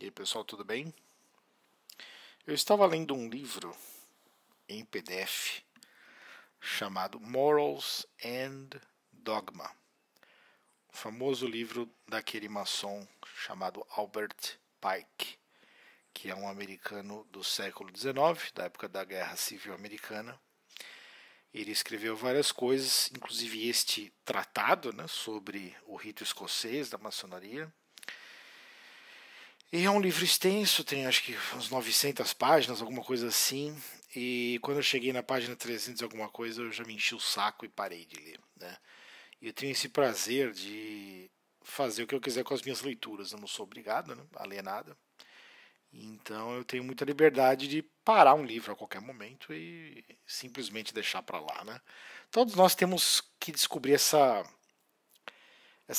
E aí, pessoal, tudo bem? Eu estava lendo um livro em PDF chamado Morals and Dogma, o famoso livro daquele maçom chamado Albert Pike, que é um americano do século XIX, da época da Guerra Civil Americana. Ele escreveu várias coisas, inclusive este tratado, né, sobre o rito escocês da maçonaria. E é um livro extenso, tem acho que uns 900 páginas, alguma coisa assim. E quando eu cheguei na página 300 e alguma coisa, eu já me enchi o saco e parei de ler, né? E eu tenho esse prazer de fazer o que eu quiser com as minhas leituras. Eu não sou obrigado, né, a ler nada. Então eu tenho muita liberdade de parar um livro a qualquer momento e simplesmente deixar para lá, né? Todos nós temos que descobrir essa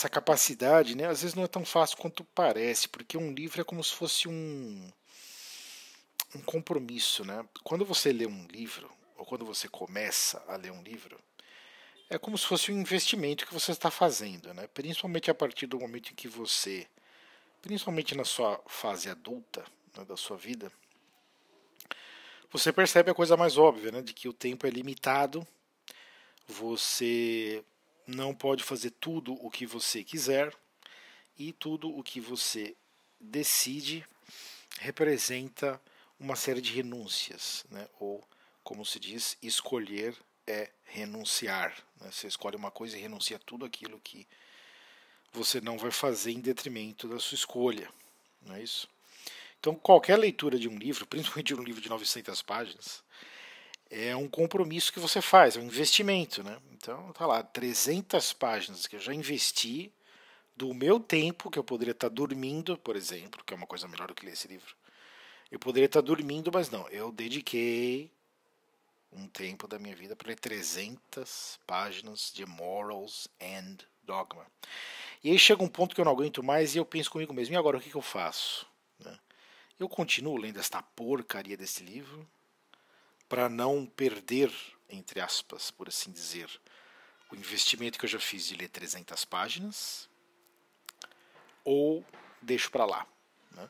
capacidade, né? Às vezes não é tão fácil quanto parece, porque um livro é como se fosse um compromisso, né? Quando você lê um livro, ou quando você começa a ler um livro, é como se fosse um investimento que você está fazendo, né? Principalmente a partir do momento em que você, principalmente na sua fase adulta, né, da sua vida, você percebe a coisa mais óbvia, né? De que o tempo é limitado, você não pode fazer tudo o que você quiser, e tudo o que você decide representa uma série de renúncias, né? Ou, como se diz, escolher é renunciar. Né? Você escolhe uma coisa e renuncia a tudo aquilo que você não vai fazer em detrimento da sua escolha. Não é isso? Então, qualquer leitura de um livro, principalmente de um livro de 900 páginas, é um compromisso que você faz, é um investimento. Né? Então, tá lá, 300 páginas que eu já investi do meu tempo, que eu poderia estar dormindo, por exemplo, que é uma coisa melhor do que ler esse livro. Eu poderia estar dormindo, mas não. Eu dediquei um tempo da minha vida para ler 300 páginas de Morals and Dogma. E aí chega um ponto que eu não aguento mais e eu penso comigo mesmo, e agora o que eu faço? Né? Eu continuo lendo esta porcaria desse livro para não perder, entre aspas, por assim dizer, o investimento que eu já fiz de ler 300 páginas, ou deixo para lá. Né?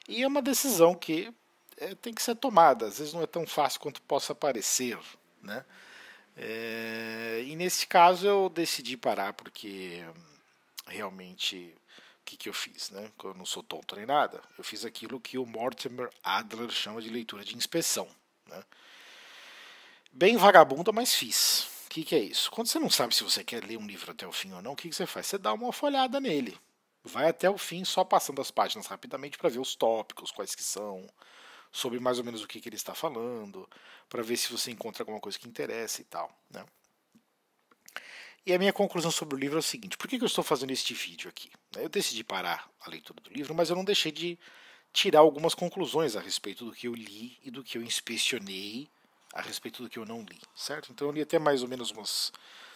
E é uma decisão que tem que ser tomada. Às vezes não é tão fácil quanto possa parecer. Né? E nesse caso eu decidi parar porque realmente o que eu fiz? Né? Eu não sou tonto nem nada. Eu fiz aquilo que o Mortimer Adler chama de leitura de inspeção. Né? Bem vagabunda, mas fiz. O que é isso? Quando você não sabe se você quer ler um livro até o fim ou não, o que você faz? Você dá uma folhada nele. Vai até o fim só passando as páginas rapidamente para ver os tópicos, quais que são, sobre mais ou menos o que ele está falando, para ver se você encontra alguma coisa que interessa e tal. Né? E a minha conclusão sobre o livro é o seguinte: por que eu estou fazendo este vídeo aqui? Eu decidi parar a leitura do livro, mas eu não deixei de tirar algumas conclusões a respeito do que eu li e do que eu inspecionei a respeito do que eu não li, certo? Então eu li até mais ou menos umas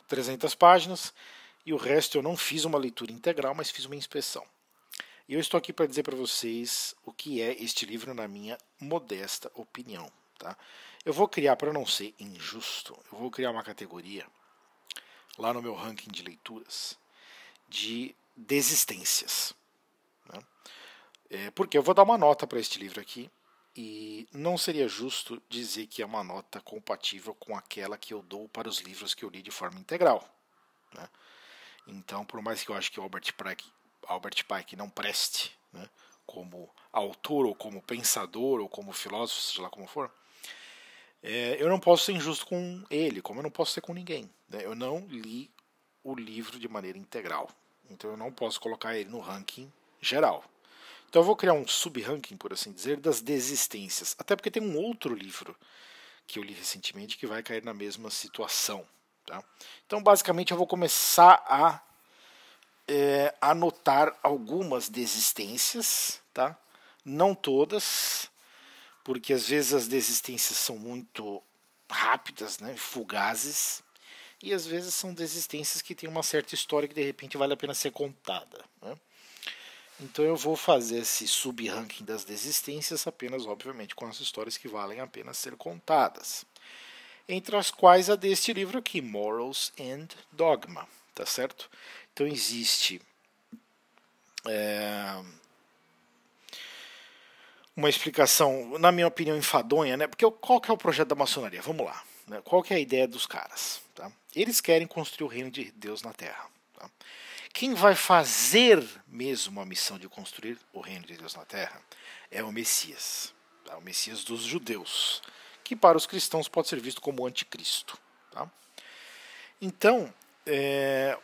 300 páginas, e o resto eu não fiz uma leitura integral, mas fiz uma inspeção. E eu estou aqui para dizer para vocês o que é este livro na minha modesta opinião. Tá? Eu vou criar, para não ser injusto, eu vou criar uma categoria lá no meu ranking de leituras de desistências. Né? Porque eu vou dar uma nota para este livro aqui, e não seria justo dizer que é uma nota compatível com aquela que eu dou para os livros que eu li de forma integral. Né? Então, por mais que eu acho que o Albert Pike não preste, né, como autor, ou como pensador, ou como filósofo, seja lá como for, eu não posso ser injusto com ele, como eu não posso ser com ninguém. Né? Eu não li o livro de maneira integral. Então eu não posso colocar ele no ranking geral. Então eu vou criar um sub-ranking, por assim dizer, das desistências. Até porque tem um outro livro que eu li recentemente que vai cair na mesma situação. Tá? Então, basicamente, eu vou começar a anotar algumas desistências, tá? Não todas, porque às vezes as desistências são muito rápidas, né? Fugazes, e às vezes são desistências que têm uma certa história que de repente vale a pena ser contada. Né? Então eu vou fazer esse sub-ranking das desistências apenas, obviamente, com as histórias que valem a pena ser contadas. Entre as quais a deste livro aqui, Morals and Dogma, tá certo? Então existe uma explicação, na minha opinião, enfadonha, né? Porque qual que é o projeto da maçonaria? Vamos lá. Né? Qual que é a ideia dos caras? Tá? Eles querem construir o reino de Deus na Terra. Tá? Quem vai fazer mesmo a missão de construir o reino de Deus na Terra é o Messias. Tá? O Messias dos judeus, que para os cristãos pode ser visto como o anticristo. Tá? Então,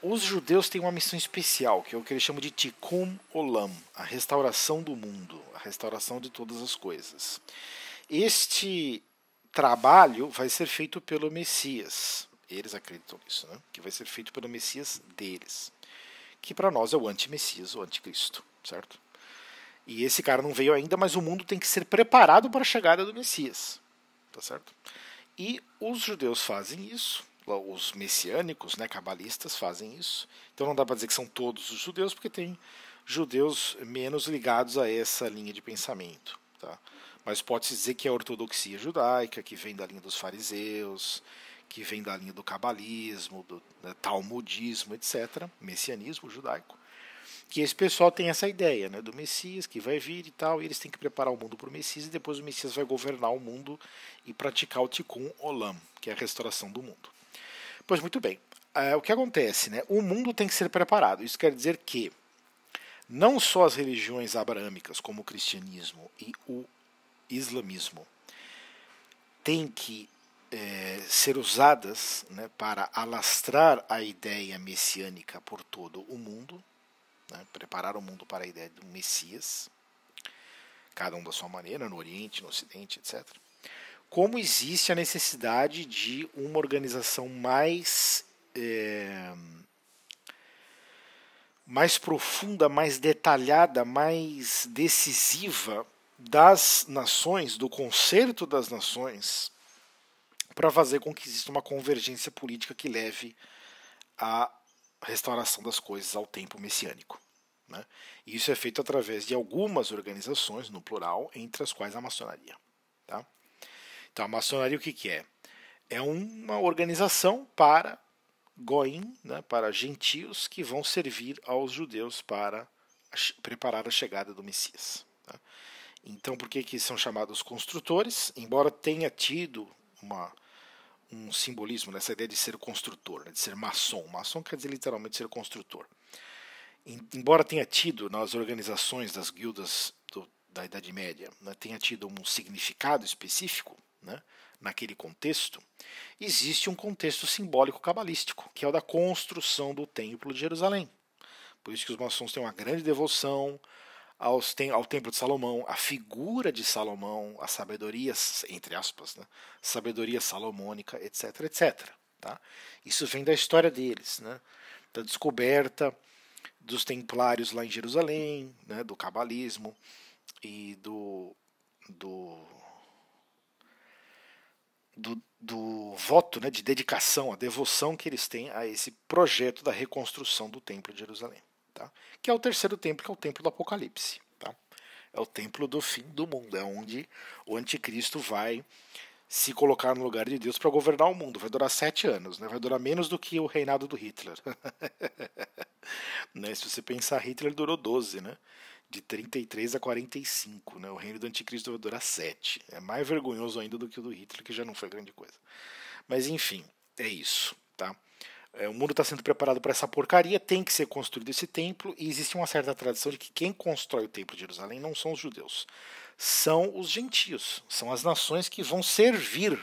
os judeus têm uma missão especial, que é o que eles chamam de Tikkun Olam, a restauração do mundo, a restauração de todas as coisas. Este trabalho vai ser feito pelo Messias. Eles acreditam nisso, né? Que vai ser feito pelo Messias deles, que para nós é o anti-Messias, o anticristo, certo? E esse cara não veio ainda, mas o mundo tem que ser preparado para a chegada do Messias, tá certo? E os judeus fazem isso. Os messiânicos, né, cabalistas, fazem isso. Então não dá para dizer que são todos os judeus, porque tem judeus menos ligados a essa linha de pensamento. Tá? Mas pode-se dizer que é a ortodoxia judaica, que vem da linha dos fariseus, que vem da linha do cabalismo, do talmudismo, etc., messianismo judaico, que esse pessoal tem essa ideia, né, do Messias que vai vir e tal, e eles têm que preparar o mundo para o Messias, e depois o Messias vai governar o mundo e praticar o Tikkun Olam, que é a restauração do mundo. Pois muito bem, o que acontece? Né? O mundo tem que ser preparado. Isso quer dizer que não só as religiões abraâmicas, como o cristianismo e o islamismo, têm que ser usadas, né, para alastrar a ideia messiânica por todo o mundo, né, preparar o mundo para a ideia do Messias, cada um da sua maneira, no Oriente, no Ocidente, etc., como existe a necessidade de uma organização mais profunda, mais detalhada, mais decisiva das nações, do concerto das nações, para fazer com que exista uma convergência política que leve à restauração das coisas ao tempo messiânico. Né? E isso é feito através de algumas organizações, no plural, entre as quais a maçonaria. Tá? Então, a maçonaria o que é? É uma organização para goim, né, para gentios que vão servir aos judeus para preparar a chegada do Messias. Tá? Então, por que são chamados construtores? Embora tenha tido um simbolismo nessa ideia de ser construtor, né, de ser maçom. Maçom quer dizer literalmente ser construtor. Embora tenha tido nas organizações das guildas da Idade Média, né, tenha tido um significado específico, né, naquele contexto, existe um contexto simbólico cabalístico, que é o da construção do Templo de Jerusalém. Por isso que os maçons têm uma grande devoção ao Templo de Salomão, a figura de Salomão, a sabedoria, entre aspas, né, sabedoria salomônica, etc, etc. Tá? Isso vem da história deles, né, da descoberta dos templários lá em Jerusalém, né, do cabalismo e do voto, né, de dedicação, a devoção que eles têm a esse projeto da reconstrução do Templo de Jerusalém. Tá? Que é o terceiro templo, que é o templo do Apocalipse. Tá? É o templo do fim do mundo, é onde o anticristo vai se colocar no lugar de Deus para governar o mundo. Vai durar 7 anos, né? Vai durar menos do que o reinado do Hitler. Né? Se você pensar, Hitler durou 12, né? De 33 a 45, né? O reino do anticristo vai durar 7. É mais vergonhoso ainda do que o do Hitler, que já não foi grande coisa. Mas enfim, é isso, tá? O mundo está sendo preparado para essa porcaria, tem que ser construído esse templo, e existe uma certa tradição de que quem constrói o templo de Jerusalém não são os judeus, são os gentios, são as nações que vão servir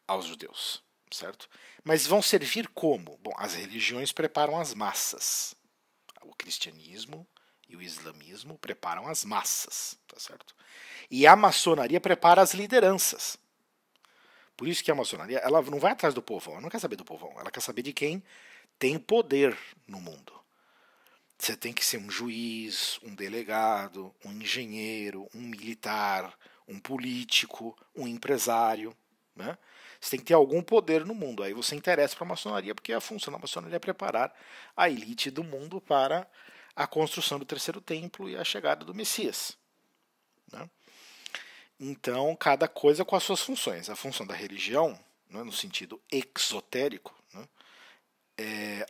aos judeus, certo? Mas vão servir como? Bom, as religiões preparam as massas, o cristianismo e o islamismo preparam as massas, tá certo? E a maçonaria prepara as lideranças. Por isso que a maçonaria, ela não vai atrás do povão, ela não quer saber do povão, ela quer saber de quem tem poder no mundo. Você tem que ser um juiz, um delegado, um engenheiro, um militar, um político, um empresário, né? Você tem que ter algum poder no mundo. Aí você interessa para a maçonaria, porque a função da maçonaria é preparar a elite do mundo para a construção do terceiro templo e a chegada do Messias. Né? Então, cada coisa com as suas funções. A função da religião, né, no sentido exotérico, né,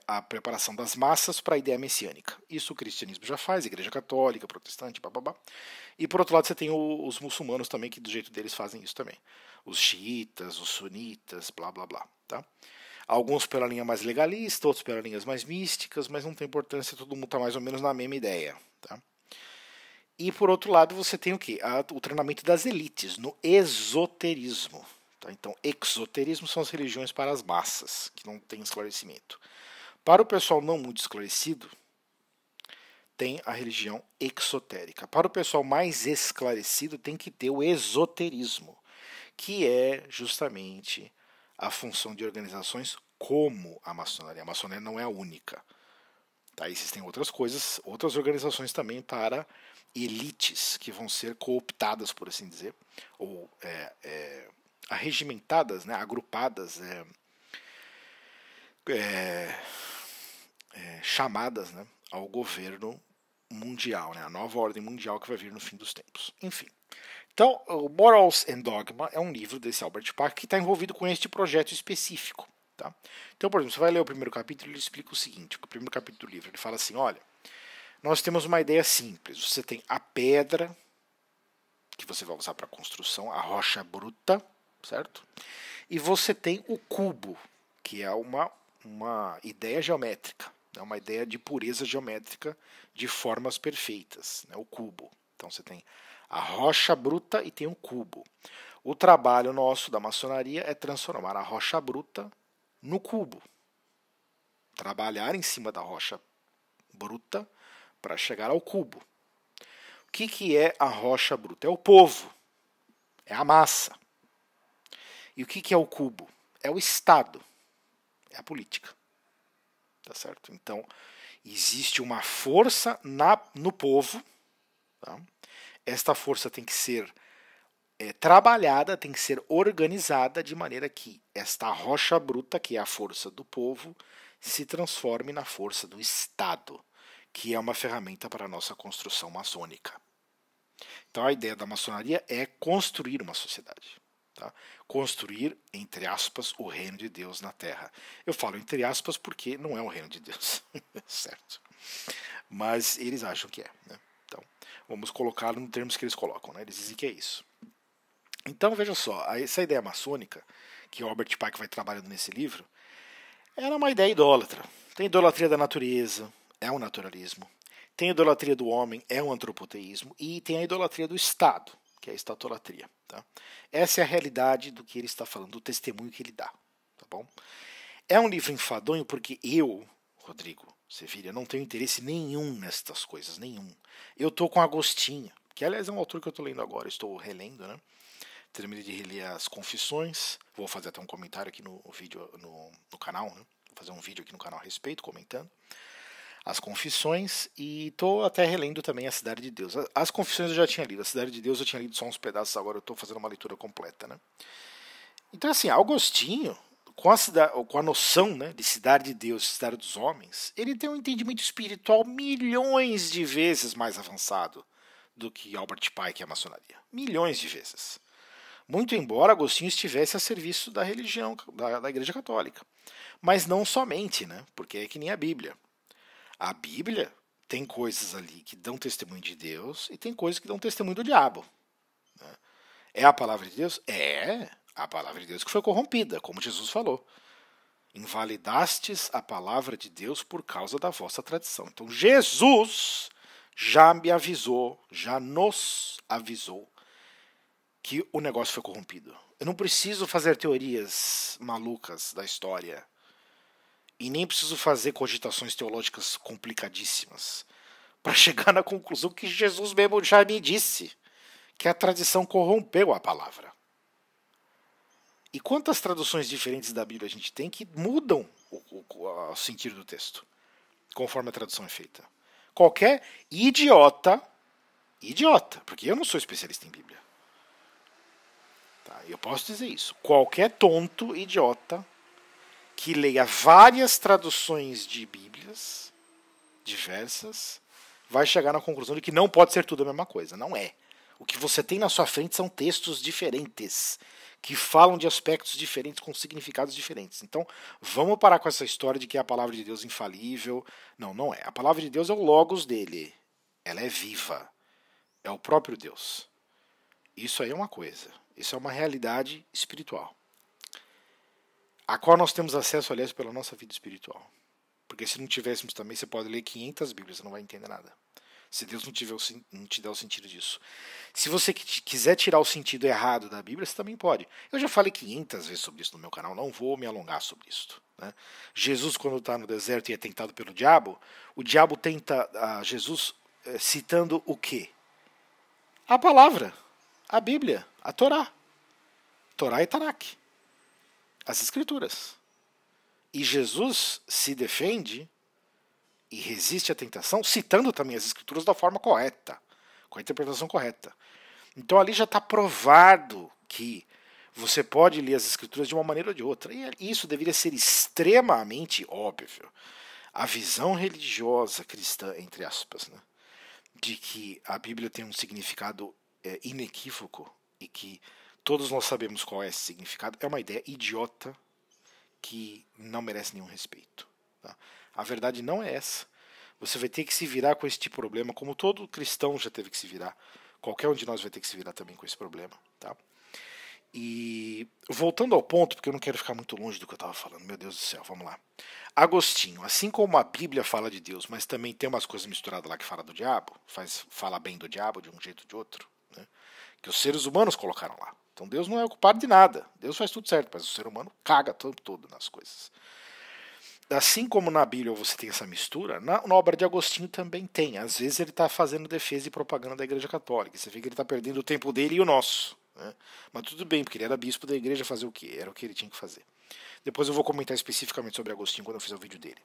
a preparação das massas para a ideia messiânica. Isso o cristianismo já faz, a igreja católica, protestante, bababá. E por outro lado você tem os muçulmanos também, que do jeito deles fazem isso também. Os xiitas, os sunitas, blá blá blá. Tá? Alguns pela linha mais legalista, outros pela linhas mais místicas, mas não tem importância, todo mundo está mais ou menos na mesma ideia. Tá? E por outro lado você tem o quê? O treinamento das elites, no esoterismo. Tá? Então, exoterismo são as religiões para as massas, que não tem esclarecimento. Para o pessoal não muito esclarecido, tem a religião exotérica. Para o pessoal mais esclarecido, tem que ter o esoterismo, que é justamente a função de organizações como a maçonaria. A maçonaria não é a única. Tá? Existem outras coisas, outras organizações também para elites que vão ser cooptadas, por assim dizer, ou arregimentadas, né, agrupadas, chamadas, né, ao governo mundial, né, a nova ordem mundial que vai vir no fim dos tempos. Enfim. Então, o Morals and Dogma é um livro desse Albert Pike que está envolvido com este projeto específico. Tá? Então, por exemplo, você vai ler o primeiro capítulo e ele explica o seguinte, o primeiro capítulo do livro, ele fala assim, olha, nós temos uma ideia simples, você tem a pedra, que você vai usar para construção, a rocha bruta, certo? E você tem o cubo, que é uma ideia geométrica, né? Uma ideia de pureza geométrica de formas perfeitas, né? O cubo. Então você tem a rocha bruta e tem o cubo. O trabalho nosso da maçonaria é transformar a rocha bruta no cubo. Trabalhar em cima da rocha bruta para chegar ao cubo. O que é a rocha bruta? É o povo, é a massa. E o que é o cubo? É o Estado, é a política. Tá certo? Então, existe uma força no povo. Tá? Esta força tem que ser trabalhada, tem que ser organizada de maneira que esta rocha bruta, que é a força do povo, se transforme na força do Estado, que é uma ferramenta para a nossa construção maçônica. Então a ideia da maçonaria é construir uma sociedade. Tá? Construir, entre aspas, o reino de Deus na Terra. Eu falo entre aspas porque não é o reino de Deus, certo? Mas eles acham que é. Né? Então, vamos colocá-lo nos termos que eles colocam. Né? Eles dizem que é isso. Então, veja só, essa ideia maçônica, que o Albert Pike vai trabalhando nesse livro, era uma ideia idólatra. Tem idolatria da natureza, é um naturalismo. Tem a idolatria do homem, é um antropoteísmo. E tem a idolatria do Estado, que é a estatolatria. Tá? Essa é a realidade do que ele está falando, do testemunho que ele dá. Tá bom? É um livro enfadonho porque eu, Rodrigo Sevilha, não tenho interesse nenhum nestas coisas, nenhum. Eu estou com Agostinho, que aliás é um autor que eu estou lendo agora, estou relendo, né? Terminei de reler as Confissões. Vou fazer até um comentário aqui no vídeo, no canal, né? Vou fazer um vídeo aqui no canal a respeito, comentando as Confissões, e estou até relendo também a Cidade de Deus. As Confissões eu já tinha lido, a Cidade de Deus eu tinha lido só uns pedaços, agora eu estou fazendo uma leitura completa, né? Então assim, Agostinho, com a noção, né, de Cidade de Deus, Cidade dos Homens, ele tem um entendimento espiritual milhões de vezes mais avançado do que Albert Pike e a maçonaria. Milhões de vezes. Muito embora Agostinho estivesse a serviço da religião, da Igreja Católica. Mas não somente, né? Porque é que nem a Bíblia. A Bíblia tem coisas ali que dão testemunho de Deus e tem coisas que dão testemunho do diabo. Né? É a palavra de Deus? É a palavra de Deus que foi corrompida, como Jesus falou. Invalidastes a palavra de Deus por causa da vossa tradição. Então Jesus já me avisou, já nos avisou que o negócio foi corrompido. Eu não preciso fazer teorias malucas da história. E nem preciso fazer cogitações teológicas complicadíssimas para chegar na conclusão que Jesus mesmo já me disse, que a tradição corrompeu a palavra. E quantas traduções diferentes da Bíblia a gente tem que mudam o sentido do texto, conforme a tradução é feita? Qualquer idiota, porque eu não sou especialista em Bíblia. Tá, eu posso dizer isso. Qualquer tonto, idiota, que leia várias traduções de Bíblias diversas, vai chegar na conclusão de que não pode ser tudo a mesma coisa. Não é. O que você tem na sua frente são textos diferentes, que falam de aspectos diferentes com significados diferentes. Então, vamos parar com essa história de que a palavra de Deus é infalível. Não, não é. A palavra de Deus é o logos dele. Ela é viva. É o próprio Deus. Isso aí é uma coisa. Isso é uma realidade espiritual, a qual nós temos acesso, aliás, pela nossa vida espiritual. Porque se não tivéssemos também, você pode ler 500 Bíblias, você não vai entender nada. Se Deus não te der o sentido disso. Se você quiser tirar o sentido errado da Bíblia, você também pode. Eu já falei 500 vezes sobre isso no meu canal, não vou me alongar sobre isso. Né? Jesus, quando está no deserto e é tentado pelo diabo, o diabo tenta Jesus citando o quê? A palavra, a Bíblia, a Torá. Torá e Tanakh. As Escrituras. E Jesus se defende e resiste à tentação, citando também as Escrituras da forma correta, com a interpretação correta. Então ali já está provado que você pode ler as Escrituras de uma maneira ou de outra. E isso deveria ser extremamente óbvio. A visão religiosa cristã, entre aspas, né, de que a Bíblia tem um significado inequívoco e que todos nós sabemos qual é esse significado, é uma ideia idiota que não merece nenhum respeito. Tá? A verdade não é essa. Você vai ter que se virar com este problema, como todo cristão já teve que se virar. Qualquer um de nós vai ter que se virar também com esse problema. Tá? E voltando ao ponto, porque eu não quero ficar muito longe do que eu estava falando, meu Deus do céu, vamos lá. Agostinho, assim como a Bíblia fala de Deus, mas também tem umas coisas misturadas lá que fala do diabo, fala bem do diabo de um jeito ou de outro, né? Que os seres humanos colocaram lá. Então Deus não é culpado de nada. Deus faz tudo certo, mas o ser humano caga todo nas coisas. Assim como na Bíblia você tem essa mistura, na obra de Agostinho também tem. Às vezes ele está fazendo defesa e propaganda da Igreja Católica. Você vê que ele está perdendo o tempo dele e o nosso. Né? Mas tudo bem, porque ele era bispo da igreja, fazer o quê? Era o que ele tinha que fazer. Depois eu vou comentar especificamente sobre Agostinho quando eu fizer o vídeo dele.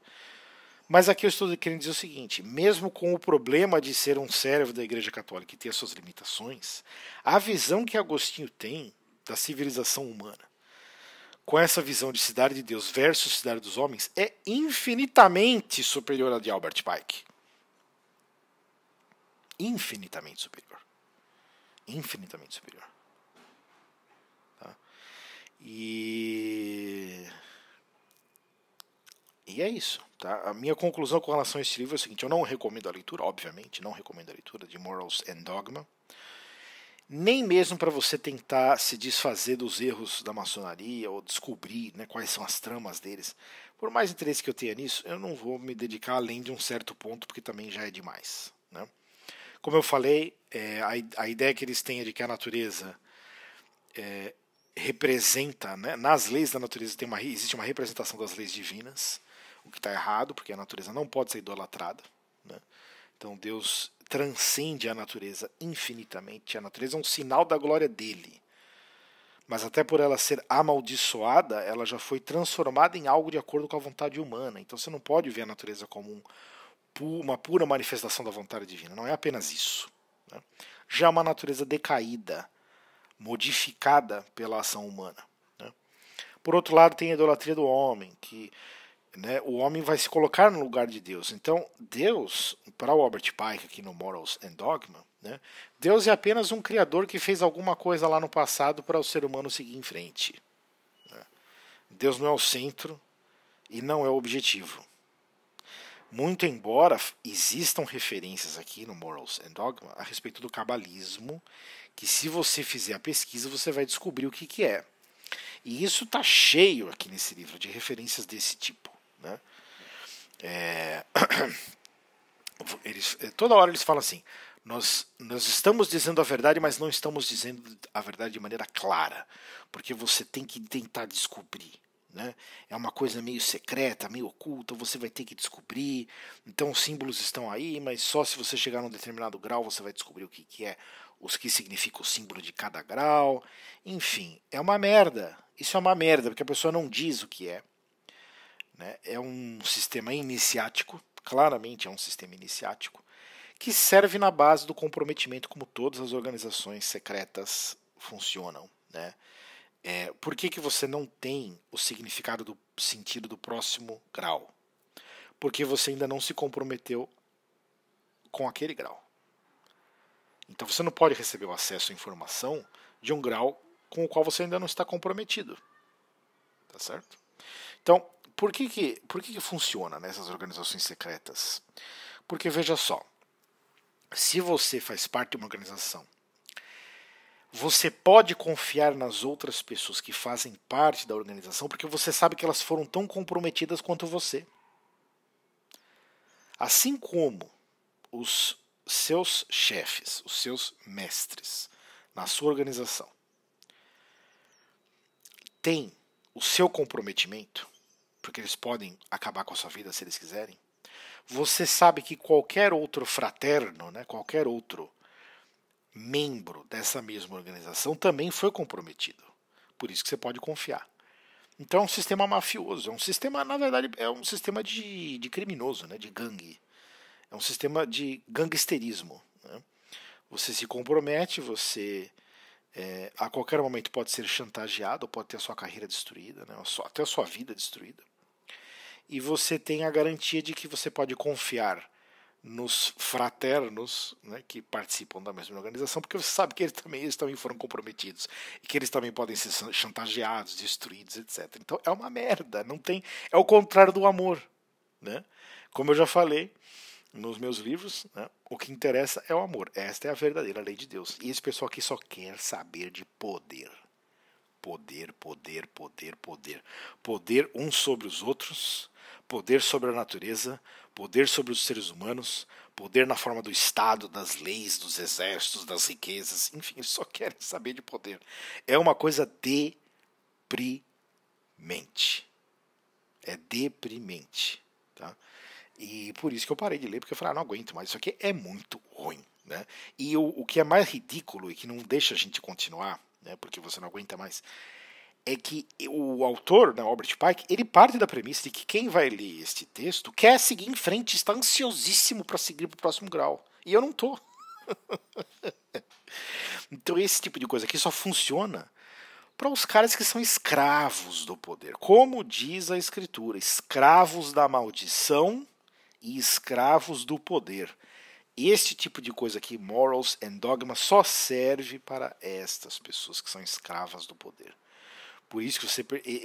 Mas aqui eu estou querendo dizer o seguinte, mesmo com o problema de ser um servo da Igreja Católica e ter as suas limitações, a visão que Agostinho tem da civilização humana, com essa visão de cidade de Deus versus cidade dos homens, é infinitamente superior à de Albert Pike. Infinitamente superior. Infinitamente superior. Tá? E é isso. Tá? A minha conclusão com relação a esse livro é o seguinte: eu não recomendo a leitura, obviamente, não recomendo a leitura de Morals and Dogma, nem mesmo para você tentar se desfazer dos erros da maçonaria ou descobrir, né, quais são as tramas deles. Por mais interesse que eu tenha nisso, eu não vou me dedicar além de um certo ponto, porque também já é demais. Né? Como eu falei, a ideia que eles têm é de que a natureza representa, né, nas leis da natureza existe uma representação das leis divinas, o que está errado, porque a natureza não pode ser idolatrada. Né? Então Deus transcende a natureza infinitamente. A natureza é um sinal da glória dele. Mas até por ela ser amaldiçoada, ela já foi transformada em algo de acordo com a vontade humana. Então você não pode ver a natureza como uma pura manifestação da vontade divina. Não é apenas isso. Né? Já uma natureza decaída, modificada pela ação humana. Né? Por outro lado, tem a idolatria do homem, que, né, o homem vai se colocar no lugar de Deus. Então, Deus, para o Albert Pike aqui no Morals and Dogma, né, Deus é apenas um criador que fez alguma coisa lá no passado para o ser humano seguir em frente. Né? Deus não é o centro e não é o objetivo. Muito embora existam referências aqui no Morals and Dogma a respeito do cabalismo, que se você fizer a pesquisa você vai descobrir o que é. E isso está cheio aqui nesse livro de referências desse tipo. Né? Toda hora eles falam assim: nós estamos dizendo a verdade, mas não estamos dizendo a verdade de maneira clara, porque você tem que tentar descobrir. Né? É uma coisa meio secreta, meio oculta, você vai ter que descobrir. Então os símbolos estão aí, mas só se você chegar num determinado grau você vai descobrir o que é, os que significa o símbolo de cada grau. Enfim, é uma merda. Isso é uma merda, porque a pessoa não diz o que é. Né? É um sistema iniciático, claramente é um sistema iniciático, que serve na base do comprometimento, como todas as organizações secretas funcionam. Né? Por que você não tem o significado do sentido do próximo grau? Porque você ainda não se comprometeu com aquele grau. Então você não pode receber o acesso à informação de um grau com o qual você ainda não está comprometido. Tá certo? Então, por que funciona nessas organizações secretas? Porque, veja só, se você faz parte de uma organização, você pode confiar nas outras pessoas que fazem parte da organização, porque você sabe que elas foram tão comprometidas quanto você. Assim como os seus chefes, os seus mestres na sua organização têm o seu comprometimento, porque eles podem acabar com a sua vida se eles quiserem, você sabe que qualquer outro fraterno, né, qualquer outro membro dessa mesma organização também foi comprometido. Por isso que você pode confiar. Então é um sistema mafioso, é um sistema, na verdade, é um sistema de criminoso, né, de gangue. É um sistema de gangsterismo. Né? Você se compromete, você a qualquer momento pode ser chantageado, pode ter a sua carreira destruída, né, até a sua vida destruída. E você tem a garantia de que você pode confiar nos fraternos, né, que participam da mesma organização, porque você sabe que eles também foram comprometidos e que eles também podem ser chantageados, destruídos, etc. Então é uma merda, não tem, é o contrário do amor, né? Como eu já falei nos meus livros, né, o que interessa é o amor. Esta é a verdadeira lei de Deus. E esse pessoal aqui só quer saber de poder. Poder, poder, poder, poder. Poder uns sobre os outros, poder sobre a natureza, poder sobre os seres humanos, poder na forma do Estado, das leis, dos exércitos, das riquezas, enfim, eles só querem saber de poder. É uma coisa deprimente. É deprimente. Tá? E por isso que eu parei de ler, porque eu falei, não aguento mais, isso aqui é muito ruim. Né? E o que é mais ridículo e que não deixa a gente continuar, né, porque você não aguenta mais, é que o autor, né, Albert Pike, ele parte da premissa de que quem vai ler este texto quer seguir em frente, está ansiosíssimo para seguir para o próximo grau. E eu não estou. Então esse tipo de coisa aqui só funciona para os caras que são escravos do poder. Como diz a escritura, escravos da maldição e escravos do poder. Este tipo de coisa aqui, morals and dogma, só serve para estas pessoas que são escravas do poder. Por isso que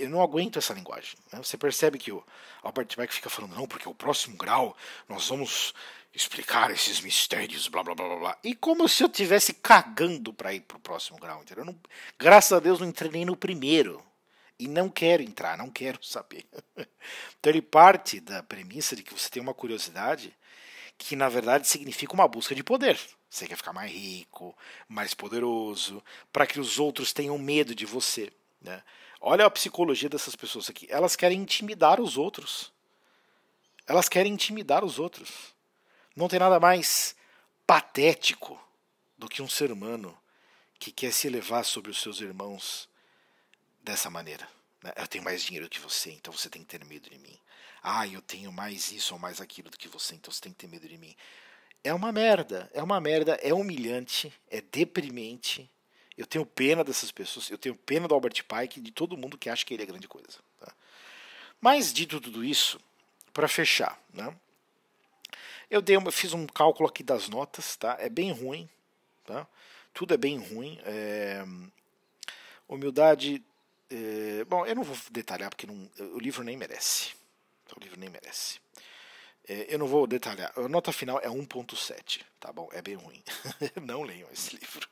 eu não aguento essa linguagem. Né? Você percebe que o Albert Pike fica falando, não, porque o próximo grau nós vamos explicar esses mistérios, blá blá blá blá blá. E como se eu estivesse cagando para ir para o próximo grau, entendeu? Não, graças a Deus não entrei nem no primeiro. E não quero entrar, não quero saber. Então ele parte da premissa de que você tem uma curiosidade que na verdade significa uma busca de poder. Você quer ficar mais rico, mais poderoso, para que os outros tenham medo de você. Né? Olha a psicologia dessas pessoas aqui. Elas querem intimidar os outros. Elas querem intimidar os outros. Não tem nada mais patético do que um ser humano que quer se elevar sobre os seus irmãos dessa maneira. Né? Eu tenho mais dinheiro que você, então você tem que ter medo de mim. Ah, eu tenho mais isso ou mais aquilo do que você, então você tem que ter medo de mim. É uma merda, é humilhante, é deprimente. Eu tenho pena dessas pessoas, eu tenho pena do Albert Pike e de todo mundo que acha que ele é grande coisa. Tá? Mas, dito tudo isso, para fechar, né? Fiz um cálculo aqui das notas, tá? É bem ruim, tá? Tudo é bem ruim. Humildade. Bom, eu não vou detalhar porque o livro nem merece. O livro nem merece. Eu não vou detalhar. A nota final é 1.7, tá bom? É bem ruim. Não leiam esse livro.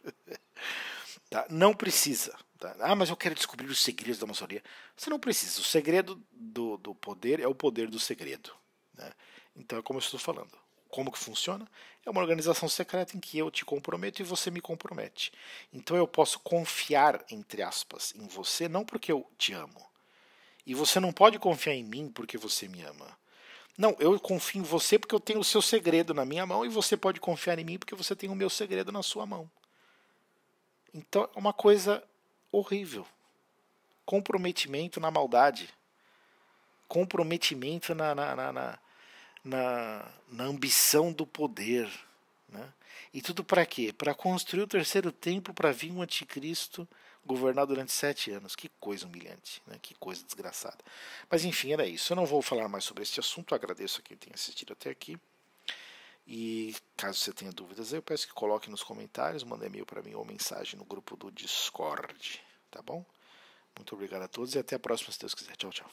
Tá? Não precisa. Tá? Ah, mas eu quero descobrir os segredos da maçonaria. Você não precisa. O segredo do poder é o poder do segredo. Né? Então é como eu estou falando. Como que funciona? É uma organização secreta em que eu te comprometo e você me compromete. Então eu posso confiar, entre aspas, em você, não porque eu te amo. E você não pode confiar em mim porque você me ama. Não, eu confio em você porque eu tenho o seu segredo na minha mão e você pode confiar em mim porque você tem o meu segredo na sua mão. Então é uma coisa horrível. Comprometimento na maldade. Comprometimento na ambição do poder. Né? E tudo para quê? Para construir o terceiro templo para vir um anticristo governar durante 7 anos. Que coisa humilhante, né? Que coisa desgraçada. Mas enfim, era isso. Eu não vou falar mais sobre este assunto. Eu agradeço a quem tenha assistido até aqui. E caso você tenha dúvidas, eu peço que coloque nos comentários, mande e-mail para mim ou mensagem no grupo do Discord. tá bom? Muito obrigado a todos e até a próxima, se Deus quiser. Tchau, tchau.